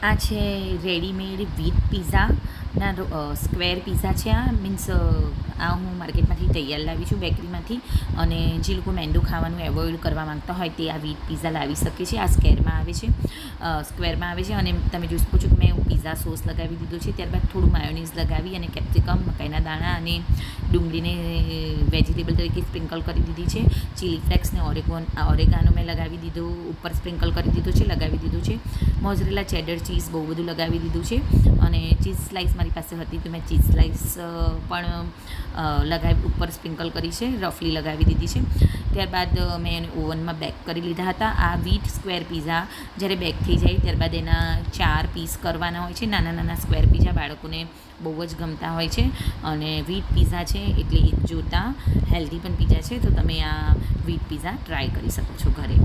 આ છે readymade wheat પિઝાના square pizza છે. આ મીન્સ આ હું માર્કેટમાંથી તૈયાર લાવી છું, બેકરીમાંથી. અને જે લોકો મેંદો ખાવાનું એવોઇડ કરવા માંગતા હોય તે આ વ્હીટ પિઝા લાવી શકે છે. આ સ્ક્વેરમાં આવે છે અને તમે જોઈ શકો છો કે મેં પિઝા સોસ લગાવી દીધો છે. ત્યારબાદ થોડું માયોનીઝ લગાવી અને કેપ્સિકમ, મકાઈના દાણા અને ડુંગળીને વેજીટેબલ તરીકે સ્પ્રિંકલ કરી દીધી છે. ચીલી ફ્લેક્સ ને ઓરેગાનો મેં લગાવી દીધું, ઉપર સ્પ્રિંકલ કરી દીધું છે, લગાવી દીધું છે. મોઝરેલા ચેડર ચીઝ બહુ બધું લગાવી દીધું છે. અને ચીઝ સ્લાઇસ મારી પાસે હતી તો મેં ચીઝ સ્લાઇસ પણ ઉપર સ્પ્રિંકલ કરી છે, રફલી લગાવી દીધી છે. ત્યારબાદ મેં એને ઓવનમાં બેક કરી લીધા હતા. આ વ્હીટ સ્ક્વેર પિઝા જ્યારે બેક થઈ જાય ત્યારબાદ એના 4 પીસ કરવાના હોય છે. નાના નાના સ્ક્વેર પિઝા બાળકોને બહુ જ ગમતા હોય છે. અને વ્હીટ પિઝા છે એટલે એક જોતાં હેલ્ધી પણ પિઝા છે, તો તમે આ વ્હીટ પિઝા ટ્રાય કરી શકો છો ઘરે.